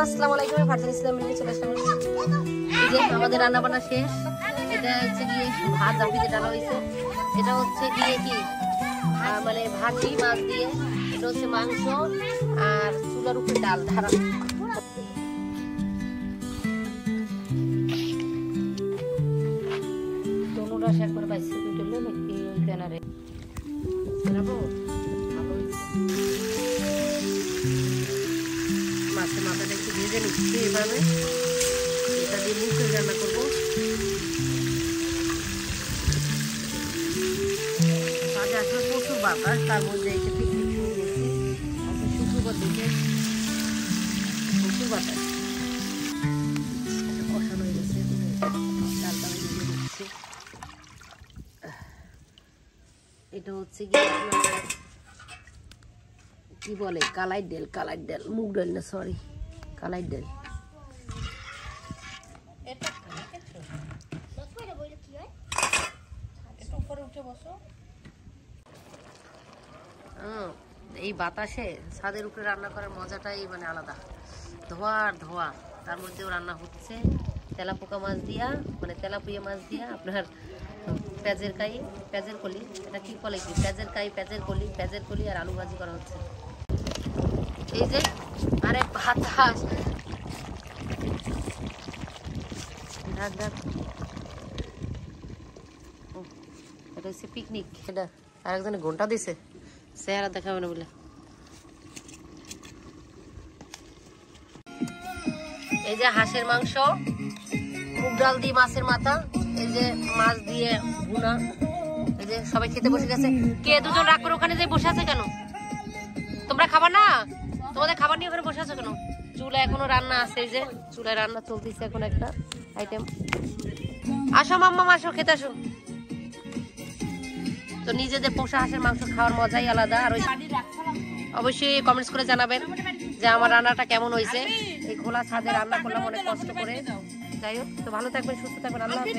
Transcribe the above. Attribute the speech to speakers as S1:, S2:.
S1: আসসালামু আলাইকুম। ফারজানা ইসলাম মিলে চলে আসলাম। এই যে আমাদের রান্না বান্না শেষ। এটা হচ্ছে গিয়ে ভাত জাপিতে ডালা হয়েছে। এটা হচ্ছে গিয়ে কি মানে ভাজি মাছ দিয়ে, এটা হচ্ছে মাংস আর চুলার উপরে ডাল ধারা। তনুরা শেষ করে বাইসে তুললে নাকি ওই ব্যানারে জানাবো। মাছের মাথাটা একটু ভেজে নিচ্ছি এভাবে, এটা দিয়ে মুখে রান্না করবো। আজ আসলে প্রচুর বাতাস, তার মধ্যে এসে পিকনিক শুরু করছি। শুক্রবার দিকে প্রচুর বাতাস, কষানো হয়ে গেছে, ডালটা ভেজে দিচ্ছি। এটা হচ্ছে কি কি বলে কালাই ডাল, কালাই ডাল, মুগ ডাল না, সরি কালাই ডাল। এই বাতাসে ছাদের উপরে রান্না করার মজাটাই মানে আলাদা। ধোয়া আর ধোয়া, তার মধ্যেও রান্না হচ্ছে তেলাপোকা মাছ দিয়া, মানে তেলাপুয়া মাছ দিয়া আপনার পেঁয়াজের কাই, পেঁয়াজের কলি, এটা কি বলে কি পেঁয়াজের কাই, পেঁয়াজের কলি আর আলু ভাজি করা হচ্ছে। এই যে আরে বাতাস, ঢাক ঢাক। এটা হচ্ছে পিকনিক। এটা আর একজনে ঘন্টা দিছে, চেহারা দেখাবে না বলে। এই যে হাঁসের মাংস, মুগ ডাল দিয়ে মাছের মাথা, এই যে মাছ দিয়ে ভুনা। এই যে সবাই খেতে বসে গেছে। কে দুজন রাগ করে ওখানে যে বসে আছে কেন? তোমরা খাবার না? তোমাদের খাবার নিয়ে ওখানে বসে আছো কেন? চুলা এখনো রান্না আছে, এই যে চুলায় রান্না চলতেছে এখন একটা আইটেম। আসো মাম্মা, আসো খেতে আসো। তো নিজেদের পোষা হাঁসের মাংস খাওয়ার মজাই আলাদা। আর ওই অবশ্যই কমেন্টস করে জানাবেন যে আমার রান্নাটা কেমন হয়েছে। এই খোলা ছাদে রান্না করলাম অনেক কষ্ট করে। যাই হোক, তো ভালো থাকবেন, সুস্থ থাকবেন, আল্লাহ হাফেজ।